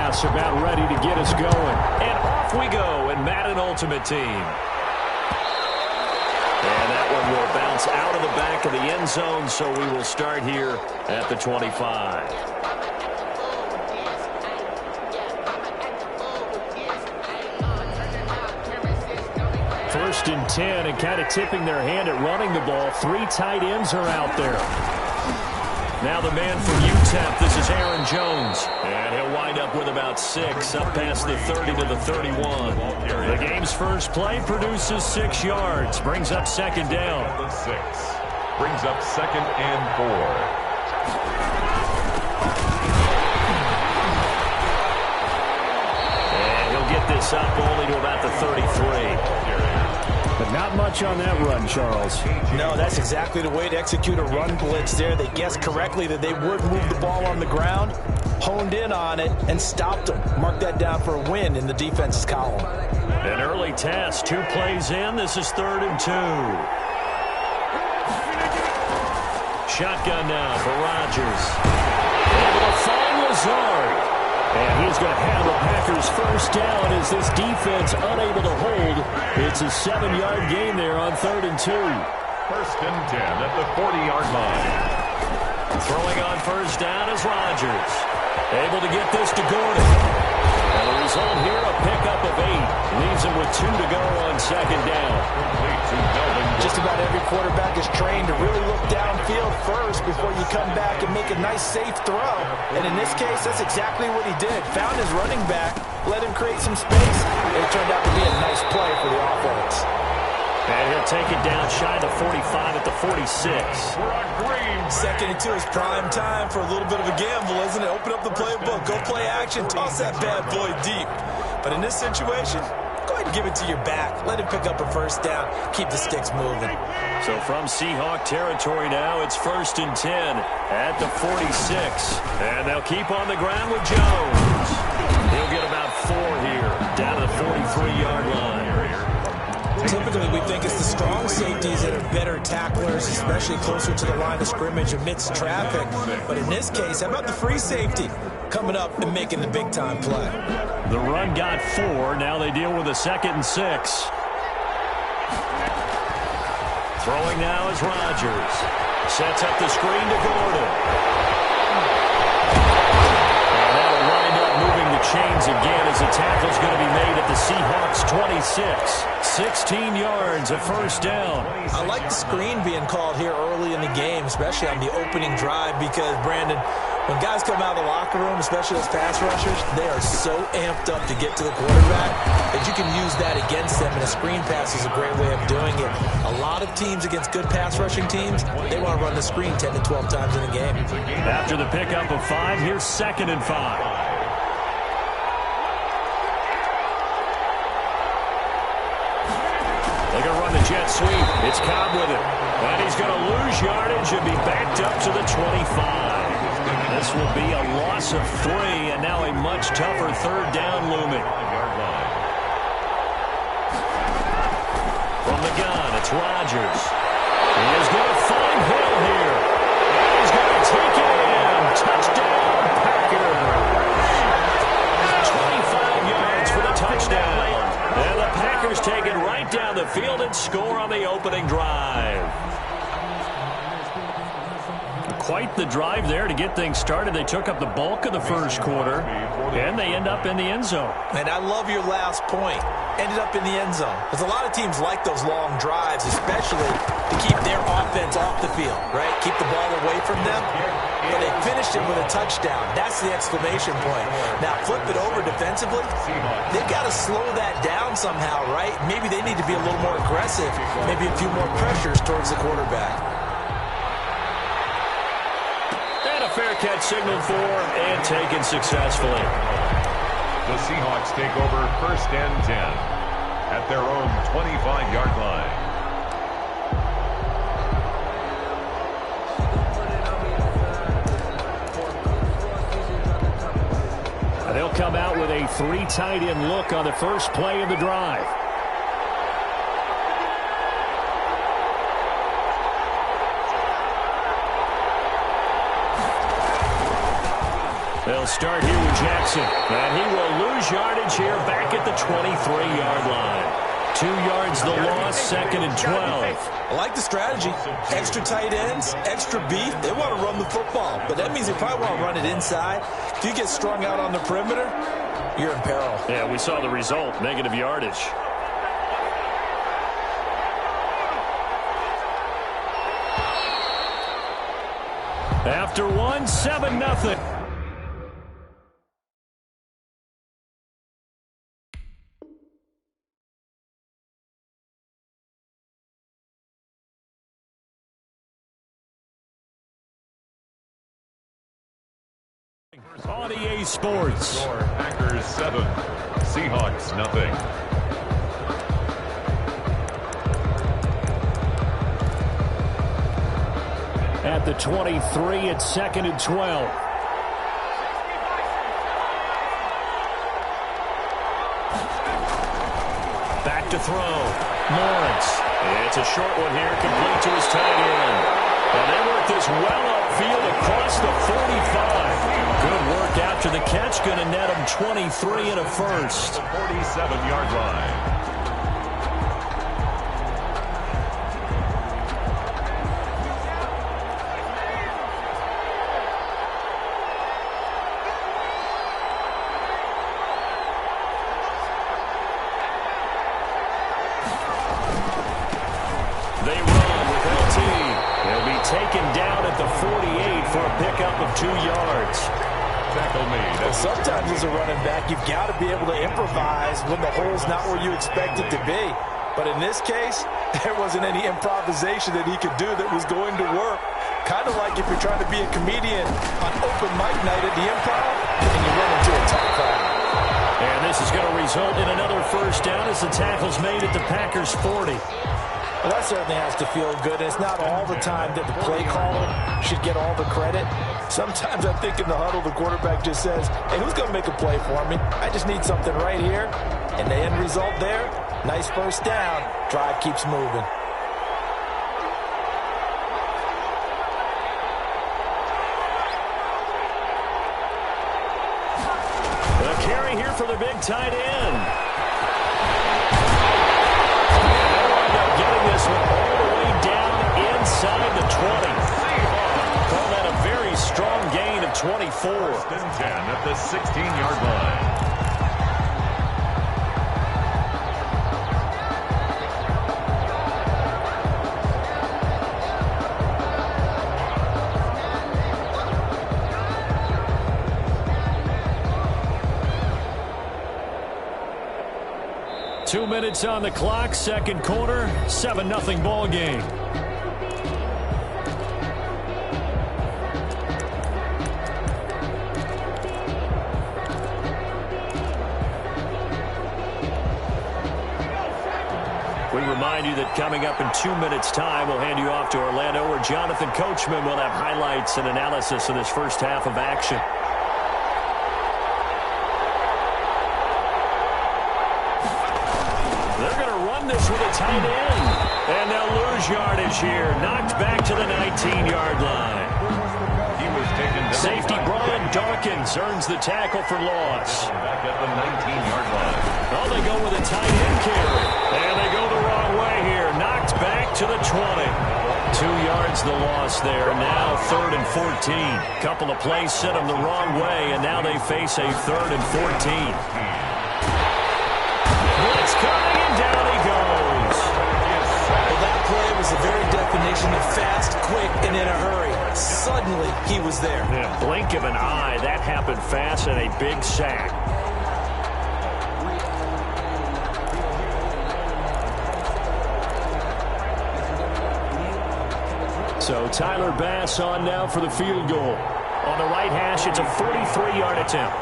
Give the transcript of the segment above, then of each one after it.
pass about ready to get us going. And off we go in Madden Ultimate Team. And that one will bounce out of the back of the end zone, so we will start here at the 25. First and 10, and kind of tipping their hand at running the ball. 3 tight ends are out there. Now the man from UTEP, this is Aaron Jones. And he'll wind up with about 6, up past the 30 to the 31. The game's first play produces 6 yards, brings up second down. 6 brings up second and 4. And he'll get this up only to about the 33. But not much on that run, Charles. No, that's exactly the way to execute a run blitz there. They guessed correctly that they would move the ball on the ground, honed in on it, and stopped them. Mark that down for a win in the defense's column. An early test, 2 plays in. This is 3rd and 2. Shotgun now for Rodgers. Able to find Lazard. And he's going to have the Packers first down as this defense unable to hold. It's a 7-yard gain there on 3rd and 2. First and 10 at the 40-yard line. Throwing on first down is Rodgers. Able to get this to Gordon. And the result here, a pickup of 8. Leaves him with 2 to go on second down. Just about every quarterback is trained to really look downfield first before you come back and make a nice, safe throw. And in this case, that's exactly what he did. Found his running back, let him create some space, and it turned out to be a nice play for the offense. And he'll take it down shy of the 45 at the 46. Second and 2 is prime time for a little bit of a gamble, isn't it? Open up the playbook, go play action, toss that bad boy deep. But in this situation, go ahead and give it to your back. Let him pick up a first down. Keep the sticks moving. So from Seahawk territory now, it's 1st and 10 at the 46. And they'll keep on the ground with Jones. He'll get about 4 here, down to the 43-yard line. Typically, we think it's the strong safeties that are better tacklers, especially closer to the line of scrimmage amidst traffic. But in this case, how about the free safety coming up and making the big-time play? The run got 4. Now they deal with a 2nd and 6. Throwing now is Rodgers. Sets up the screen to Gordon. And that'll wind up moving the chains again as the tackle's going to be made at the Seahawks 26. 16 yards, a first down. I like the screen being called here early in the game, especially on the opening drive, because, Brandon, when guys come out of the locker room, especially those pass rushers, they are so amped up to get to the quarterback that you can use that against them, and a screen pass is a great way of doing it. A lot of teams against good pass rushing teams, they want to run the screen 10 to 12 times in a game. After the pickup of 5, here's 2nd and 5. They're going to run the jet sweep. It's Cobb with it. And he's going to lose yardage and be backed up to the 25. This will be a loss of 3, and now a much tougher 3rd down looming. From the gun, it's Rodgers. He is going to find Hill here. And he's going to take it in. Touchdown, Packers. 25 yards for the touchdown. And the Packers take it right down the field and score on the opening drive. Quite the drive there to get things started. They took up the bulk of the first quarter, and they end up in the end zone. And I love your last point. Ended up in the end zone. Because a lot of teams like those long drives, especially to keep their offense off the field, right? Keep the ball away from them. But they finished it with a touchdown. That's the exclamation point. Now, flip it over defensively. They've got to slow that down somehow, right? Maybe they need to be a little more aggressive. Maybe a few more pressures towards the quarterback. And a fair catch signaled for and taken successfully. The Seahawks take over 1st and 10 at their own 25-yard line. They'll come out with a 3 tight end look on the first play of the drive. They'll They'll start here with Jackson. And he will lose yardage here back at the 23-yard line. 2 yards the loss, 2nd and 12. I like the strategy. Extra tight ends, extra beef. They want to run the football, but that means they probably want to run it inside. If you get strung out on the perimeter, you're in peril. Yeah, we saw the result, negative yardage. After 1, 7-0. On EA Sports. Packers 7, Seahawks nothing. At the 23, it's 2nd and 12. Back to throw. Lawrence. It's a short one here, complete to his tight end. And they work this well upfield across the 45. Good work after the catch. Going to net him 23 and a first. The 47-yard line. They run with LT. They'll be taken down at the 48 for a pickup of 2 yards. Tackle me. Well, sometimes as a running back, you've got to be able to improvise when the hole's not where you expect it to be. But in this case, there wasn't any improvisation that he could do that was going to work. Kind of like if you're trying to be a comedian on open mic night at the Improv and you run into a tough crowd. And this is going to result in another first down as the tackle's made at the Packers' 40. Well, that certainly has to feel good. It's not all the time that the play caller should get all the credit. Sometimes I think in the huddle, the quarterback just says, hey, who's going to make a play for me? I just need something right here. And the end result there, nice first down. Drive keeps moving. The carry here for the big tight end. This one all the way down inside the 20. Call that a very strong gain of 24. 1st and 10 at the 16-yard line. Two minutes on the clock, second quarter, 7-0 ball game. We remind you that coming up in 2 minutes' time, we'll hand you off to Orlando, where Jonathan Coachman will have highlights and analysis of this first half of action. This with a tight end. And they'll lose yardage here. Knocked back to the 19-yard line. He was taken down. Safety Brian Dawkins earns the tackle for loss. Back at the 19-yard line. Oh, they go with a tight end carry. And they go the wrong way here. Knocked back to the 20. 2 yards the loss there. Now 3rd and 14. Couple of plays sent them the wrong way, and now they face a 3rd and 14. Blitz coming, and down he goes. Well, that play was the very definition of fast, quick, and in a hurry. Suddenly, he was there. Yeah, blink of an eye. That happened fast, and a big sack. So Tyler Bass on now for the field goal. On the right hash, it's a 43-yard attempt.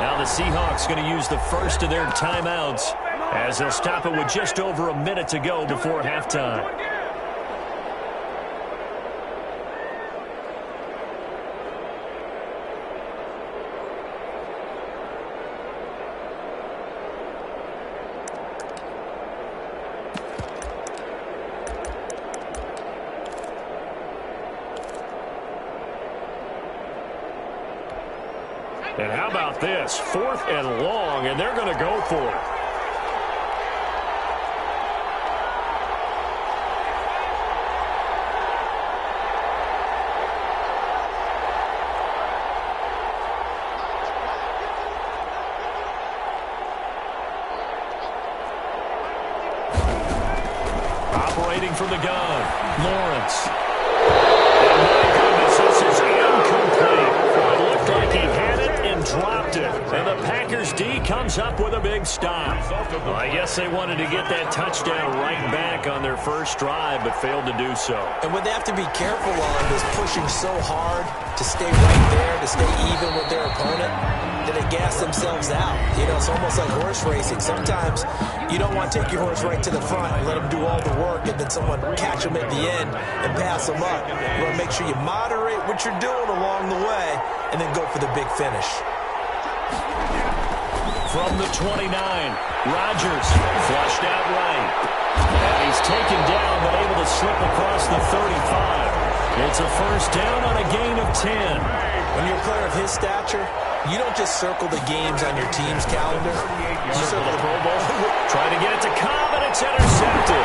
Now the Seahawks going to use the first of their timeouts as they'll stop it with just over a minute to go before halftime. And how about this? 4th and long, and they're going to go for it. Operating from the gun, Lawrence. And my goodness, this is incomplete. It looked like he had it and dropped it. And the Packers D comes up with a big stop. Well, I guess they wanted to get that touchdown right back on their first drive, but failed to do so. And what they have to be careful of is pushing so hard to stay right there, to stay even with their opponent, that they gas themselves out. You know, it's almost like horse racing. Sometimes you don't want to take your horse right to the front and let them do all the work, and then someone catch them at the end and pass them up. You want to make sure you moderate what you're doing along the way and then go for the big finish. From the 29, Rodgers flushed out right. And he's taken down but able to slip across the 35. It's a first down on a gain of 10. When you're a player of his stature, you don't just circle the games on your team's calendar. You circle the Pro Bowl. Trying to get it to Cobb, and it's intercepted.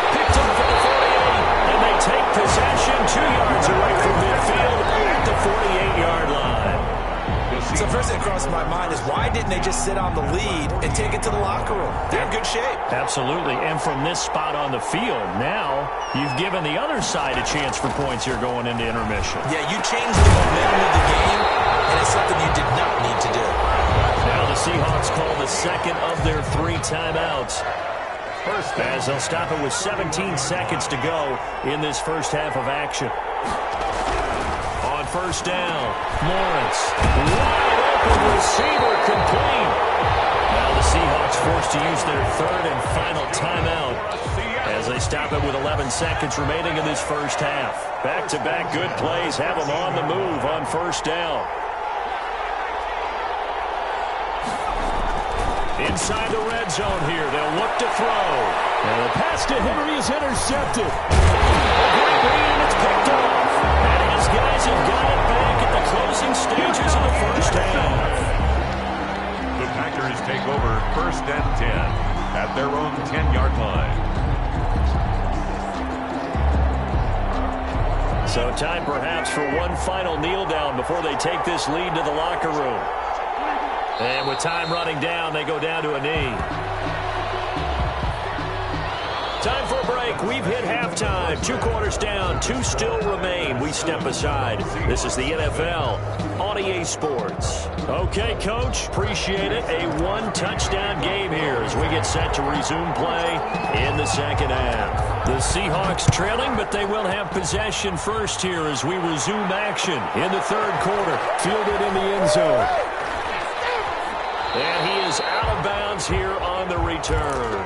Picked up for the 48, and they take possession 2 yards away from midfield at the 48-yard line. So first thing that crossed my mind is why didn't they just sit on the lead and take it to the locker room? They're in good shape. Absolutely, and from this spot on the field, now you've given the other side a chance for points here going into intermission. Yeah, you changed the momentum of the game, and it's something you did not need to do. Now the Seahawks call the second of their 3 timeouts. As they'll stop it with 17 seconds to go in this first half of action. On first down, Lawrence. Wide open receiver complete. Now the Seahawks forced to use their 3rd and final timeout as they stop it with 11 seconds remaining in this first half. Back-to-back good plays have them on the move on first down. Inside the red zone here, they'll look to throw. And the pass to Henry is intercepted. A great read, and it's picked off. And his guys have got it back at the closing stages of the first half. The Packers take over 1st and 10 at their own 10-yard line. So time perhaps for one final kneel down before they take this lead to the locker room. And with time running down, they go down to a knee. Time for a break. We've hit halftime. 2 quarters down. 2 still remain. We step aside. This is the NFL on EA Sports. Okay, Coach. Appreciate it. A 1-touchdown game here as we get set to resume play in the second half. The Seahawks trailing, but they will have possession first here as we resume action in the 3rd quarter. Fielded in the end zone. And he is out of bounds here on the return.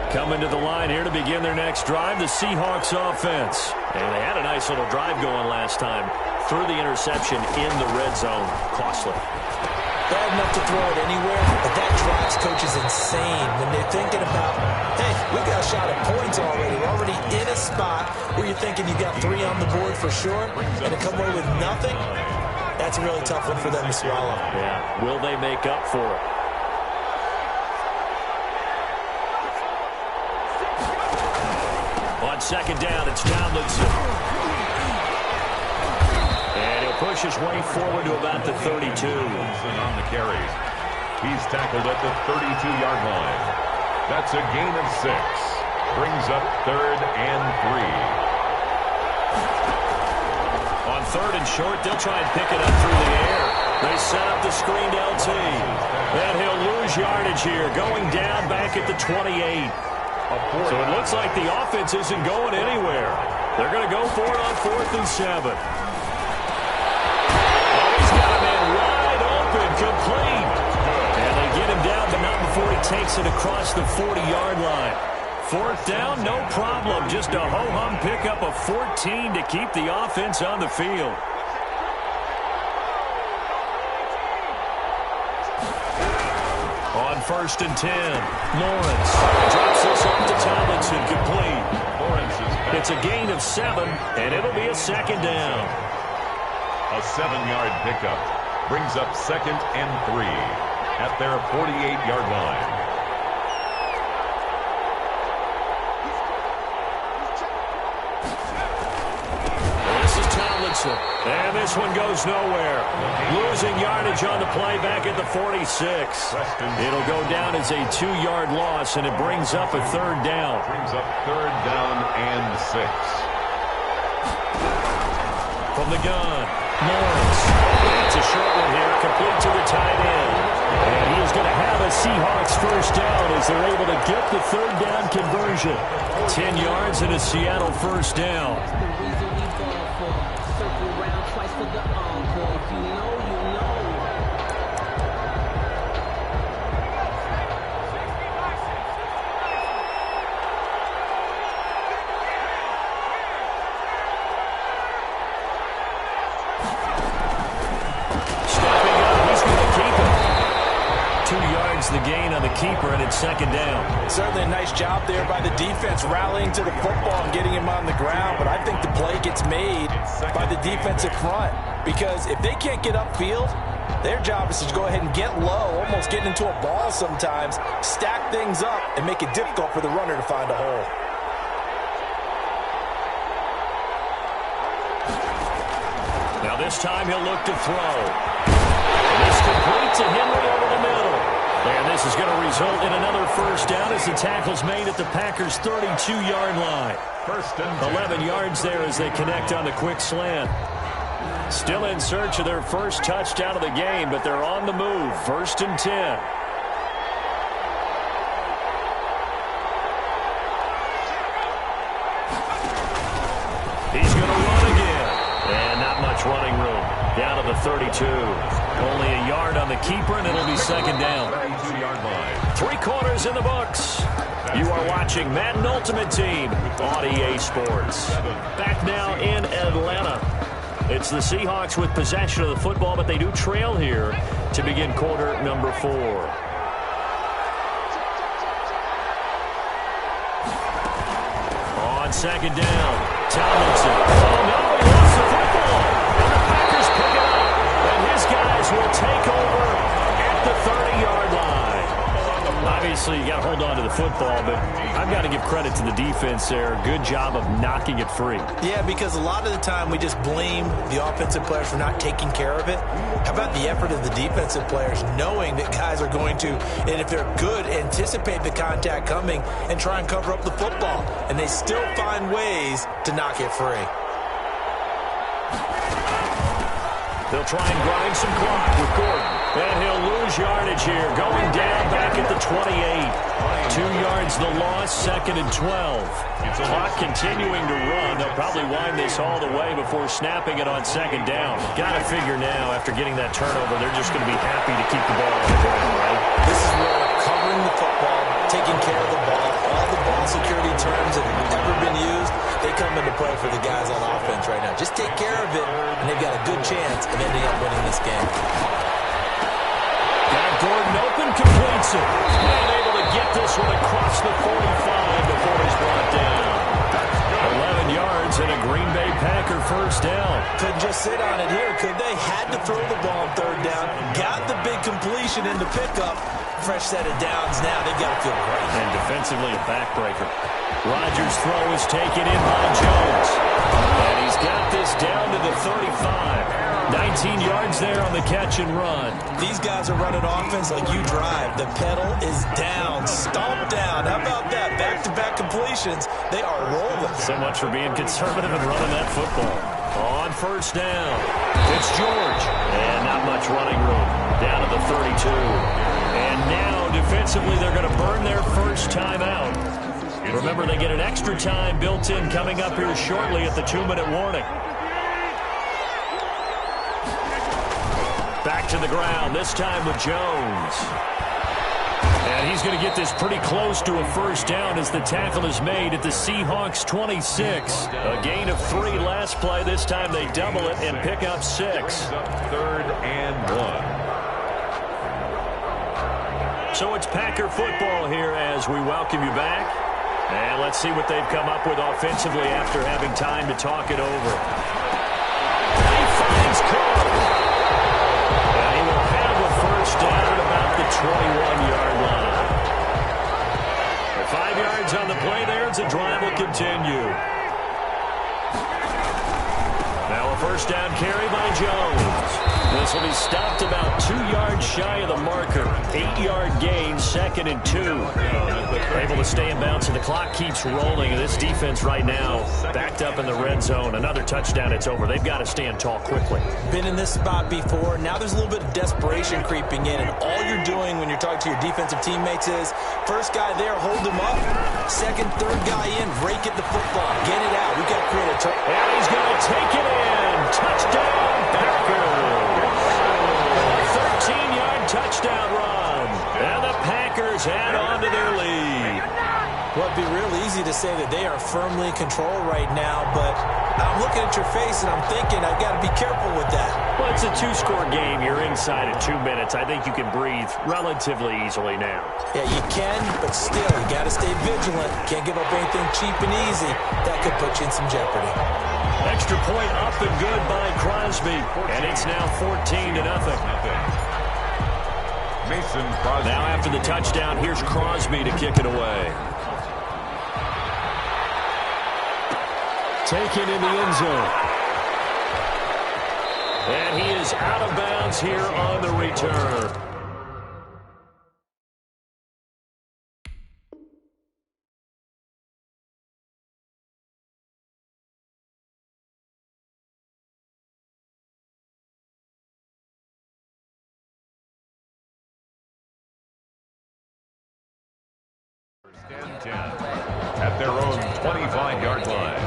Coming to the line here to begin their next drive, the Seahawks offense. And they had a nice little drive going last time. Threw the interception in the red zone. Costly. Bad enough to throw it anywhere, but that drives coaches insane when they're thinking about, hey, we got a shot at points already. We're already in a spot where you're thinking you got 3 on the board for sure, and to come away with nothing, that's a really tough one for them to swallow. Yeah, will they make up for it? On second down, it's Tomlinson. And he'll push his way forward to about the 32. On the carry. He's tackled at the 32-yard line. That's a gain of 6. Brings up 3rd and 3. On 3rd and short, they'll try and pick it up through the air. They set up the screened LT. And he'll lose yardage here, going down back at the 28. So it looks like the offense isn't going anywhere. They're going to go for it on 4th and 7. He's got a man wide open, complete. And they get him down, but not before he takes it across the 40-yard line. 4th down, no problem. Just a ho-hum pickup of 14 to keep the offense on the field. On first and 10. Lawrence drops this off to Tomlinson, complete. It's a gain of 7, and it'll be a second down. A 7-yard pickup brings up 2nd and 3 at their 48-yard line. And this one goes nowhere. Losing yardage on the play back at the 46. It'll go down as a 2-yard loss, and it brings up a 3rd down. Brings up 3rd down and 6. From the gun, Lawrence. It's a short one here, complete to the tight end. And he is going to have a Seahawks first down as they're able to get the 3rd down conversion. 10 yards and a Seattle first down. The gain on the keeper, and it's 2nd down. Certainly a nice job there by the defense rallying to the football and getting him on the ground, but I think the play gets made by the defensive front because if they can't get upfield, their job is to go ahead and get low, almost get into a ball sometimes, stack things up, and make it difficult for the runner to find a hole. Now this time he'll look to throw. And it's complete to Henry over the middle. And this is going to result in another first down as the tackle's made at the Packers' 32-yard line. 11 yards there as they connect on the quick slant. Still in search of their first touchdown of the game, but they're on the move. 1st and 10. He's going to run again. And not much running room. Down to the 32. Only a yard on the keeper, and it'll be 2nd down. 32-yard line. 3 quarters in the books. You are watching Madden Ultimate Team on EA Sports. Back now in Atlanta. It's the Seahawks with possession of the football, but they do trail here to begin quarter number 4. On 2nd down, Tomlinson. Oh, no, he lost the football. And the Packers pick it up. And his guys will take over at the 30-yard line. Obviously, you got to hold on to the football, but I've got to give credit to the defense there. Good job of knocking it free. Yeah, because a lot of the time we just blame the offensive players for not taking care of it. How about the effort of the defensive players knowing that guys are going to, and if they're good, anticipate the contact coming and try and cover up the football. And they still find ways to knock it free. They'll try and grind some clock with Gordon. And he'll lose yardage here, going down back at the 28. 2 yards the loss, 2nd and 12. Clock continuing to run. They'll probably wind this all the way before snapping it on 2nd down. Got to figure now, after getting that turnover, they're just going to be happy to keep the ball on the ground, right? This is where covering the football, taking care of the ball, all the ball security terms that have ever been used, they come into play for the guys on offense right now. Just take care of it, and they've got a good chance of ending up winning this game. Got Gordon open, completes it. And able to get this one across the 45 before he's brought down. 11 yards and a Green Bay Packer first down. Couldn't just sit on it here, could they? Had to throw the ball on 3rd down. Got the big completion in the pickup. Fresh set of downs now. They've got to feel great. And defensively a backbreaker. Rodgers' throw is taken in by Jones. And he's got this down to the 35. 19 yards there on the catch and run. These guys are running offense like you drive. The pedal is down, stomped down. How about that? Back-to-back completions. They are rolling. So much for being conservative and running that football. On 1st down, it's George. And not much running room. Down to the 32. And now, defensively, they're going to burn their first time out. Remember, they get an extra time built in coming up here shortly at the 2-minute warning. Back to the ground, this time with Jones. And he's going to get this pretty close to a first down as the tackle is made at the Seahawks 26. A gain of 3 last play. This time they double it and pick up 6. 3rd and 1. So it's Packer football here as we welcome you back. And let's see what they've come up with offensively after having time to talk it over. He finds Cook. And he will have the first down at about the 21-yard line. 5 yards on the play there as the drive will continue. Now a first down carry by Jones. This will be stopped about 2 yards shy of the marker. 8-yard gain, 2nd and 2. Able to stay in bounds, and the clock keeps rolling. And this defense right now backed up in the red zone. Another touchdown, it's over. They've got to stand tall quickly. Been in this spot before. Now there's a little bit of desperation creeping in, and all you're doing when you're talking to your defensive teammates is first guy there, hold him up. Second, third guy in, rake at the football. Get it out. We've got to create a turn. And he's going to take it in. Touchdown, Packers. 13-yard touchdown run. And the Packers add on to their lead. Well, it'd be real easy to say that they are firmly in control right now, but I'm looking at your face and I'm thinking I've got to be careful with that. Well, it's a 2-score game. You're inside of 2 minutes. I think you can breathe relatively easily now. Yeah, you can, but still, you got to stay vigilant. Can't give up anything cheap and easy. That could put you in some jeopardy. Extra point up and good by Crosby, and it's now 14-0. Mason Crosby. Now after the touchdown, here's Crosby to kick it away. Taken in the end zone. And he is out of bounds here on the return. And 10 at their own 25-yard line.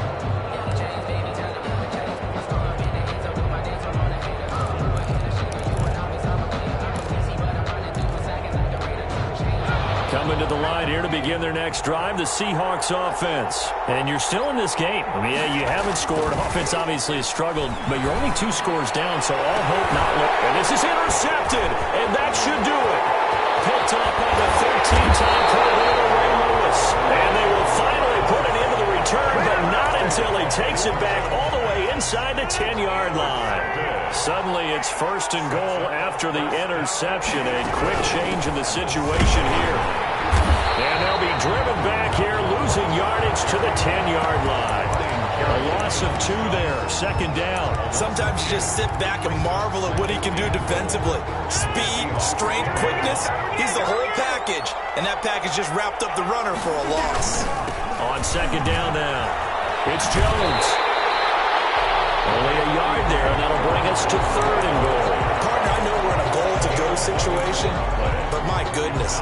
Coming to the line here to begin their next drive, the Seahawks offense. And you're still in this game. I mean, yeah, you haven't scored. Offense obviously has struggled, but you're only 2 scores down, so all hope not lost. And this is intercepted, and that should do it. Picked up on the 13-time Pro Bowler Ray Lewis. And they will finally put it into the return, but not until he takes it back all the way inside the 10-yard line. Suddenly it's 1st and goal after the interception. A quick change in the situation here. And they'll be driven back here, losing yardage to the 10-yard line. A loss of 2 there, 2nd down. Sometimes you just sit back and marvel at what he can do defensively. Speed, strength, quickness, he's the whole package. And that package just wrapped up the runner for a loss. On 2nd down now, it's Jones. Only a yard there, and that'll bring us to 3rd and goal. Partner, I know we're in a goal-to-go situation, but my goodness,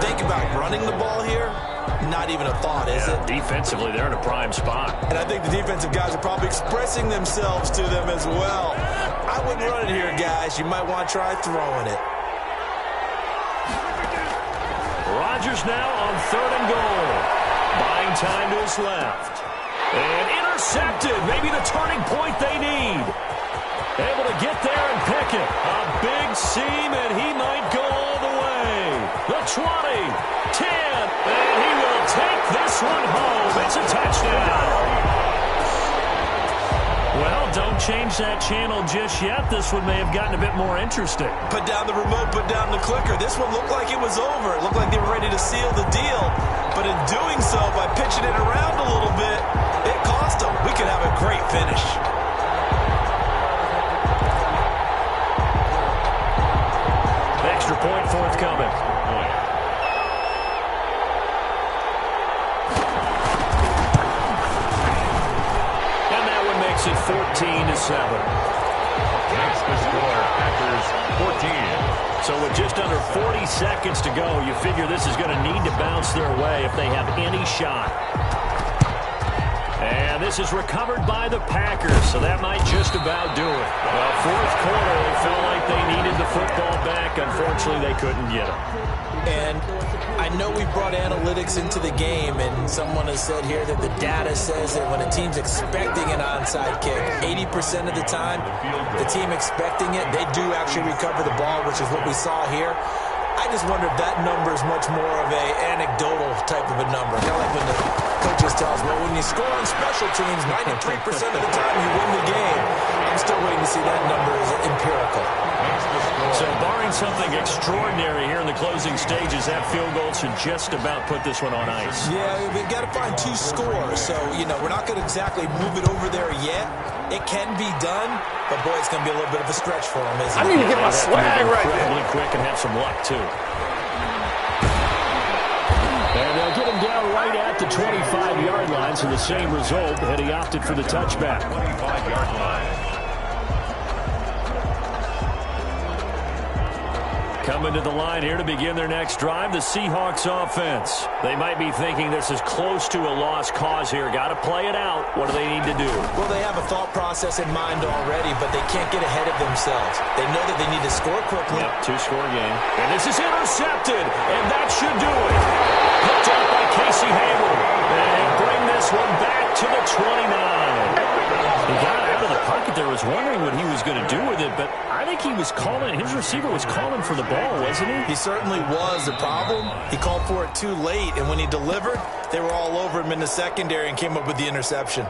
think about running the ball here. Not even a thought, is it? Defensively, they're in a prime spot. And I think the defensive guys are probably expressing themselves to them as well. I wouldn't run it here, guys. You might want to try throwing it. Rodgers now on 3rd and goal. Buying time to his left. And intercepted. Maybe the turning point they need. Able to get there and pick it. A big seam, and he might go all the way. The 20, 10, and he will take this one home. It's a touchdown. Well, don't change that channel just yet. This one may have gotten a bit more interesting. Put down the remote, put down the clicker. This one looked like it was over. It looked like they were ready to seal the deal. But in doing so, by pitching it around a little bit, it cost them. We could have a great finish. Extra point forthcoming. And that one makes it 14-7. Makes the score, Packers 14. So with just under 40 seconds to go, you figure this is going to need to bounce their way if they have any shot. And this is recovered by the Packers, so that might just about do it. Well, 4th quarter, they felt like they needed the football back. Unfortunately, they couldn't get it. And I know we brought analytics into the game, and someone has said here that the data says that when a team's expecting an onside kick, 80% of the time, the team expecting it, they do actually recover the ball, which is what we saw here. I just wonder if that number is much more of a anecdotal type of a number. Kind of like when the coaches tell us, well, when you score on special teams, 93% of the time you win the game. I'm still waiting to see that number as empirical. So barring something extraordinary here in the closing stages, that field goal should just about put this one on ice. Yeah, we've got to find 2 scores. So, you know, we're not going to exactly move it over there yet. It can be done, but, boy, it's going to be a little bit of a stretch for him, isn't it? I need to get my swag right there. Incredibly quick and have some luck, too. And they'll get him down right at the 25-yard line, so the same result, had he opted for the touchback. 25-yard line. Coming to the line here to begin their next drive, the Seahawks offense. They might be thinking this is close to a lost cause here. Got to play it out. What do they need to do? Well, they have a thought process in mind already, but they can't get ahead of themselves. They know that they need to score quickly. Yep, 2-score game. And this is intercepted, and that should do it. Picked up by Casey Hayward. And bring this one back to the 29. He got out of the pocket there. Was wondering what he was going to do with it, but I think he was calling, his receiver was calling for the ball, wasn't he? He certainly was. The problem, he called for it too late, and when he delivered, they were all over him in the secondary and came up with the interception.